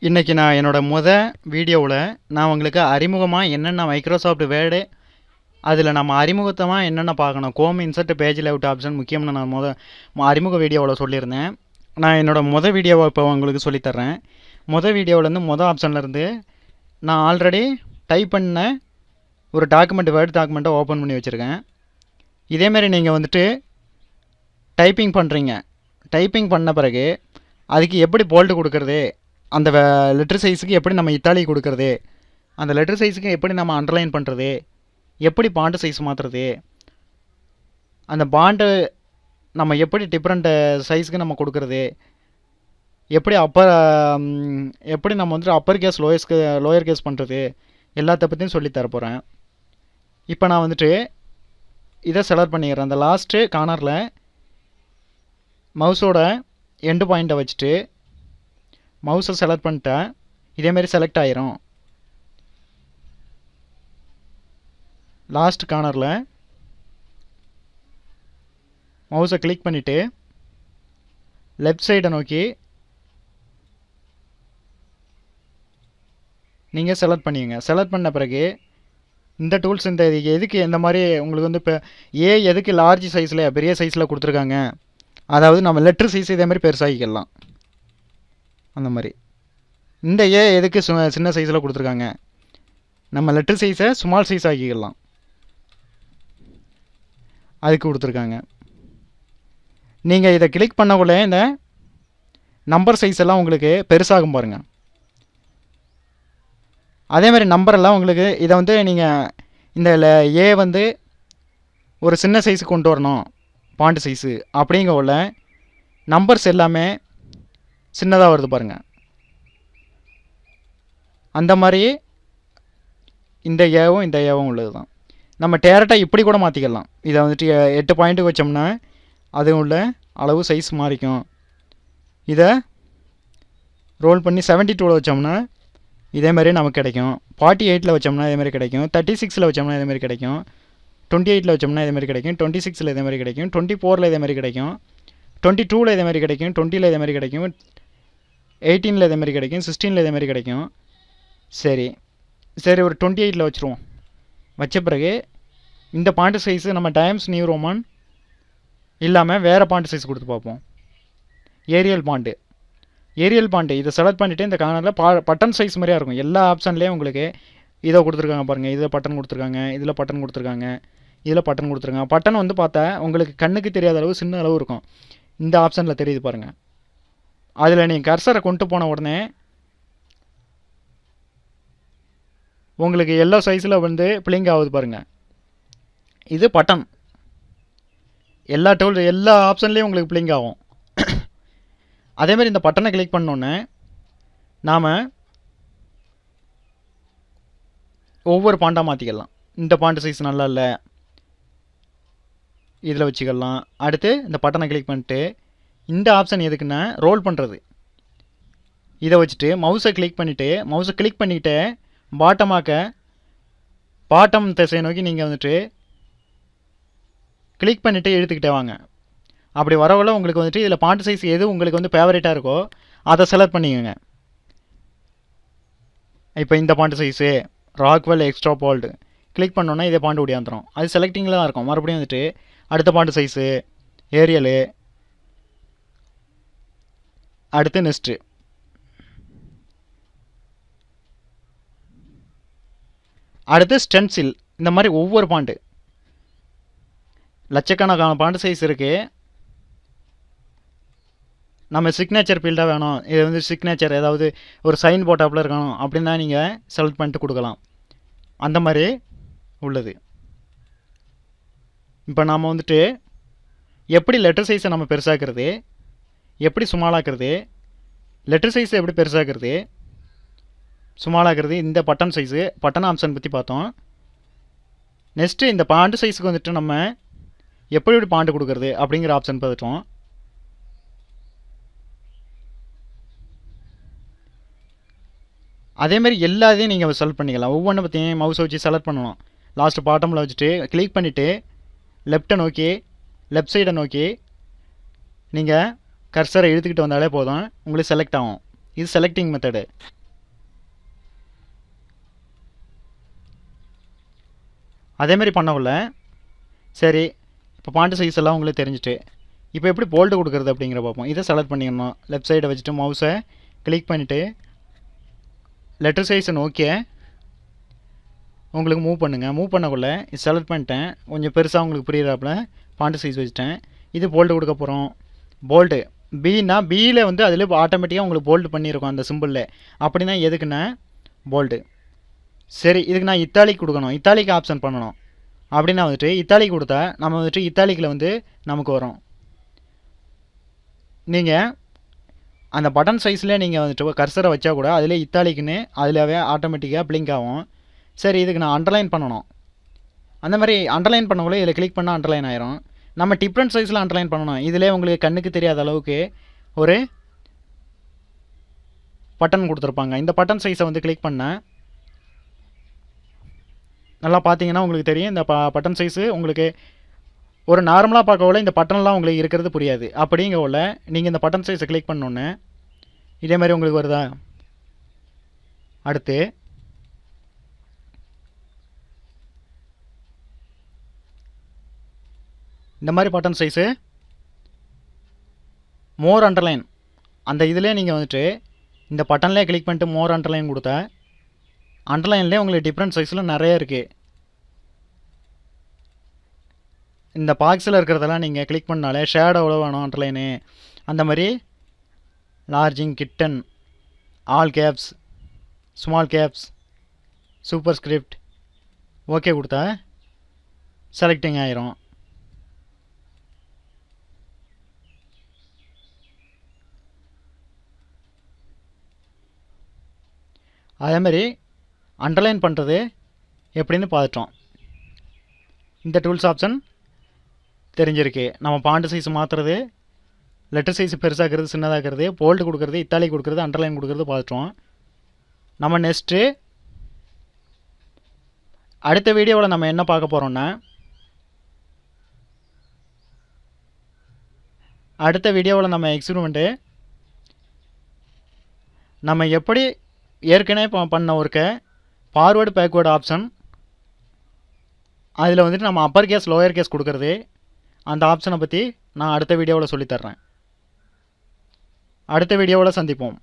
இன்றைக்கி நான் என்னோடய வீடியோவில் நான் உங்களுக்கு அறிமுகமாக என்னென்ன மைக்ரோசாஃப்ட் வேர்டு அதில் நம்ம அறிமுகத்தமாக என்னென்ன பார்க்கணும் home insert page layout option முக்கியம்னு நான் அறிமுக வீடியோவில் சொல்லியிருந்தேன். நான் என்னோடய வீடியோவை இப்போ உங்களுக்கு சொல்லித்தர்றேன். வீடியோவிலேருந்து ஆப்ஷன்லேருந்து நான் ஆல்ரெடி டைப் பண்ண ஒரு வேர்டு டாக்குமெண்ட்டை ஓப்பன் பண்ணி வச்சுருக்கேன். இதேமாரி நீங்கள் வந்துட்டு டைப்பிங் பண்ணுறீங்க. டைப்பிங் பண்ண பிறகு அதுக்கு எப்படி போல்டு கொடுக்குறது, அந்த லெட்டர் சைஸுக்கு எப்படி நம்ம இத்தாலி கொடுக்குறது, அந்த லெட்டர் சைஸுக்கு எப்படி நம்ம அண்டர்லைன் பண்ணுறது, எப்படி பாண்டு சைஸ் மாற்றுறது, அந்த பாண்டு நம்ம எப்படி டிஃப்ரெண்ட் சைஸுக்கு நம்ம கொடுக்குறது, எப்படி நம்ம வந்துட்டு அப்பர் கேஸ் லோயர் கேஸ் பண்ணுறது, எல்லாத்த பற்றியும் சொல்லித்தர போகிறேன். இப்போ நான் வந்துட்டு இதை செலக்ட் பண்ணிக்கிறேன். அந்த லாஸ்ட்டு கார்னரில் மவுஸோட எண்டு பாயிண்ட்டை வச்சுட்டு மவுஸை செலக்ட் பண்ணிட்டேன். இதேமாரி செலக்ட் ஆயிரும். லாஸ்ட் கார்னரில் மவுஸை கிளிக் பண்ணிவிட்டு லெஃப்ட் சைடை நோக்கி நீங்கள் செலக்ட் பண்ணிங்க. செலக்ட் பண்ண பிறகு இந்த டூல்ஸ் இந்த எதுக்கு இந்த மாதிரி உங்களுக்கு வந்து இப்போ எதுக்கு லார்ஜ் சைஸில் பெரிய சைஸில் கொடுத்துருக்காங்க, அதாவது நம்ம லெட்ரு சைஸ் இதே மாதிரி பெருசாகிக்கலாம். அந்த மாதிரி இந்த எதுக்கு சின்ன சைஸில் கொடுத்துருக்காங்க, நம்ம லெட்ரு சைஸை ஸ்மால் சைஸ் ஆக்கிக்கலாம், அதுக்கு கொடுத்துருக்காங்க. நீங்கள் இதை கிளிக் பண்ணக்குள்ளே இந்த நம்பர் சைஸ் எல்லாம் உங்களுக்கு பெருசாகும் பாருங்கள். அதேமாதிரி நம்பரெல்லாம் உங்களுக்கு இதை வந்து நீங்கள் இந்த வந்து ஒரு சின்ன சைஸுக்கு கொண்டு வரணும், பாண்ட் சைஸு அப்படிங்கக்குள்ள நம்பர்ஸ் எல்லாமே சின்னதாக வருது பாருங்கள். அந்த மாதிரி இந்த ஏவும் உள்ளது தான். நம்ம டேரெக்டாக இப்படி கூட மாற்றிக்கலாம். இதை வந்துட்டு 8 பாயிண்ட்டுக்கு வச்சோம்னா அது உள்ள அளவு சைஸ் மாறிக்கும். இதை ரோல் பண்ணி 72 வச்சோம்னா இதேமாதிரி நமக்கு கிடைக்கும். 48 வச்சோம்னா இதேமாதிரி கிடைக்கும். 36 வச்சோம்னா இதேமாதிரி கிடைக்கும். 28 வச்சோம்னா இதேமாதிரி கிடைக்கும். 26 இதேமாதிரி கிடைக்கும். 24 இதேமாதிரி கிடைக்கும். 22 இதேமாதிரி கிடைக்கும். 20 இதேமாதிரி கிடைக்கும். 18 இதேமாதிரி கிடைக்கும். 16 இதேமாதிரி கிடைக்கும். சரி ஒரு 28 வச்சுருவோம். வச்ச பிறகு இந்த பாண்ட் சைஸு நம்ம டைம்ஸ் நியூ ரோமன் இல்லாமல் வேறு பாண்ட் சைஸ் கொடுத்து பார்ப்போம். ஏரியல் பாண்டு இதை செலக்ட் பண்ணிவிட்டு இந்த கார்னரில் பட்டன் சைஸ் மாதிரியாக இருக்கும். எல்லா ஆப்ஷன்லேயும் உங்களுக்கு இதை கொடுத்துருக்காங்க பாருங்கள். இதில் பட்டன் கொடுத்துருக்காங்க, இதில் பட்டன் கொடுத்துருக்காங்க, இதில் பட்டன் கொடுத்துருக்காங்க. பட்டன் வந்து பார்த்தா உங்களுக்கு கண்ணுக்கு தெரியாத அளவு சின்ன அளவு இருக்கும். இந்த ஆப்ஷனில் தெரியுது பாருங்கள். அதில் நீங்கள் கர்சரை கொண்டு போன உடனே உங்களுக்கு எல்லா சைஸில் வந்து பிளிங்க் ஆகுது பாருங்கள். இது பட்டன். எல்லா ஆப்ஷன்லேயும் உங்களுக்கு பிளிங்க் ஆகும். அதேமாதிரி இந்த பட்டனை கிளிக் பண்ணோன்னே நாம் ஒவ்வொரு பாண்டாக மாற்றிக்கலாம். இந்த பாண்ட் சைஸ் நல்லா இல்லை, இதில் வச்சுக்கலாம். அடுத்து இந்த பட்டனை கிளிக் பண்ணிட்டு இந்த ஆப்ஷன் எதுக்குன்னா ரோல் பண்ணுறது. இதை வச்சுட்டு மவுஸை கிளிக் பண்ணிவிட்டு பாட்டம் திசையை நோக்கி நீங்கள் வந்துட்டு கிளிக் பண்ணிவிட்டு இழுத்துக்கிட்டே வாங்க. அப்படி வரவள்ள உங்களுக்கு வந்துட்டு இதில் பாண்ட் சைஸ் எது உங்களுக்கு வந்து ஃபேவரட்டாக இருக்கோ அதை செலக்ட் பண்ணிக்கோங்க. இப்போ இந்த font size Rockwell extra bold click பண்ணோன்னா இதே பாண்டு ஓடியாந்துடும். அது செலக்டிங்கில் தான் இருக்கும். மறுபடியும் வந்துட்டு அடுத்த பாண்ட் சைஸு ஏரியலு, அடுத்து நெக்ஸ்ட்டு, அடுத்து ஸ்டென்சில். இந்த மாதிரி ஒவ்வொரு பாண்டு லட்சக்கணக்கான பாண்ட் சைஸ் இருக்குது. நம்ம சிக்னேச்சர் ஃபீல்டாக வேணும், இது வந்து சிக்னேச்சர் ஏதாவது ஒரு சைன் போட்டாப்பில் இருக்கணும் அப்படின்னா நீங்கள் செலக்ட் பண்ணிட்டு கொடுக்கலாம். அந்த மாதிரி உள்ளது. இப்போ நாம் வந்துட்டு எப்படி லெட்டர் சைஸை நம்ம பெருசாக்குறது, எப்படி சுமாலாக்குறது, லெட்டர் சைஸை எப்படி பெருசாக்குறது, சுமாலாக்குறது, இந்த பட்டன் ஆப்ஷன் பற்றி பார்த்தோம். நெக்ஸ்ட்டு இந்த பாண்டு சைஸுக்கு வந்துட்டு நம்ம எப்படி பாண்டு கொடுக்குறது அப்படிங்கிற ஆப்ஷன் பார்த்துட்டோம். அதேமாதிரி எல்லாத்தையும் நீங்கள் செலக்ட் பண்ணிக்கலாம். ஒவ்வொன்றை பற்றியும் மவுஸை வச்சு செலக்ட் பண்ணணும். லாஸ்ட்டு பாட்டமில் வச்சுட்டு கிளிக் பண்ணிவிட்டு லெஃப்ட் சைடை நோக்கி நீங்கள் கர்சரை இழுத்துக்கிட்டு வந்தாலே போதும், உங்களுக்கு செலக்ட் ஆகும். இது செலக்டிங் மெத்தடு. அதேமாதிரி பண்ணக்குள்ள சரி இப்போ பாண்ட் சைஸ் எல்லாம் உங்களுக்கு தெரிஞ்சுட்டு இப்போ எப்படி போல்டு கொடுக்குறது அப்படிங்கிற பார்ப்போம். இதை செலக்ட் பண்ணிக்கணும். லெஃப்ட் சைடை வச்சுட்டு மவுஸை கிளிக் பண்ணிவிட்டு லெட்டர் சைஸை நோக்கிய உங்களுக்கு மூவ் பண்ணுங்கள். மூவ் பண்ணக்குள்ள இது செலக்ட் பண்ணிட்டேன். கொஞ்சம் பெருசாக உங்களுக்கு புரியுறாப்புல பாண்ட் சைஸ் வச்சுட்டேன். இது போல்டு கொடுக்க போகிறோம். போல்டு பின்னா பியில் வந்து அதில் ஆட்டோமேட்டிக்காக உங்களுக்கு போல்டு பண்ணியிருக்கோம் அந்த சிம்பிளில். அப்படின்னா எதுக்குன்னா போல்டு. சரி இதுக்கு நான் இத்தாலிக் கொடுக்கணும். இத்தாலிக் ஆப்ஷன் பண்ணணும். அப்படின்னா வந்துட்டு இத்தாலிக் கொடுத்தா நம்ம வந்துட்டு இத்தாலிக்கில் வந்து நமக்கு வரும். நீங்கள் அந்த பட்டன் சைஸில் நீங்கள் வந்துட்டு கர்சரை வச்சா கூட அதிலே இத்தாலிக்குன்னு அதிலவே ஆட்டோமேட்டிக்காக பிளிங்க் ஆகும். சரி இதுக்கு நான் அண்டர்லைன் பண்ணணும். அந்த மாதிரி அண்டர்லைன் பண்ணக்குள்ள இதில் கிளிக் பண்ணால் அண்டர்லைன் ஆயிரும். நம்ம டிஃப்ரெண்ட் சைஸில் அண்டர்லைன் பண்ணணும். இதிலே உங்களுக்கு கண்ணுக்கு தெரியாத அளவுக்கு ஒரு பட்டன் கொடுத்துருப்பாங்க. இந்த பட்டன் சைஸை வந்து கிளிக் பண்ணேன். நல்லா பார்த்தீங்கன்னா உங்களுக்கு தெரியும். இந்த பட்டன் சைஸு உங்களுக்கு ஒரு நார்மலாக பார்க்கக்குள்ள இந்த பட்டன்லாம் உங்களுக்கு இருக்கிறது புரியாது. அப்படிங்கக்குள்ள நீங்கள் இந்த பட்டன் சைஸை கிளிக் பண்ணோன்னே இதே மாதிரி உங்களுக்கு வருதா. அடுத்து இந்த மாதிரி பட்டன் சைஸு மோர் அண்டர்லைன் அந்த இதிலே நீங்கள் வந்துட்டு இந்த பட்டன்லேயே கிளிக் பண்ணிட்டு மோர் அண்டர்லைன் கொடுத்தா அண்டர்லைன்லேயே உங்களுக்கு டிஃப்ரெண்ட் சைஸில் நிறைய இருக்குது. இந்த பாக்ஸில் இருக்கிறதெல்லாம் நீங்கள் கிளிக் பண்ணாலே ஷேடோ எவ்வளோ வேணும் அண்டர்லைனு அந்த மாதிரி லார்ஜிங் கிட்டன் all caps small caps superscript okay கொடுத்தா செலக்டிங் ஆயிரும். அதேமாதிரி அண்டர்லைன் பண்ணுறது எப்படின்னு பார்த்துட்டோம். இந்த டூல்ஸ் ஆப்ஷன் தெரிஞ்சிருக்கு. நம்ம பாண்ட் சைஸ் மாற்றுறது, லெட்டர் சைஸ் பெருசாகிறது சின்னதாகிறது, போல்டு கொடுக்குறது, இத்தாலி கொடுக்குறது, அண்டர்லைன் கொடுக்குறது பார்த்துட்டோம். நம்ம நெக்ஸ்ட்டு அடுத்த வீடியோவில் நம்ம என்ன பார்க்க போகிறோன்னா அடுத்த வீடியோவில் நம்ம எக்ஸ்பெரிமெண்ட்டு நம்ம எப்படி ஏற்கனவே பண்ண ஒருக்க ஃபார்வேர்டு பேக்வேர்டு ஆப்ஷன் அதில் வந்துட்டு நம்ம அப்பர் கேஸ் லோயர் கேஸ் கொடுக்குறது அந்த ஆப்ஷனை பற்றி நான் அடுத்த வீடியோவில் சொல்லித்தர்றேன். அடுத்த வீடியோவில் சந்திப்போம்.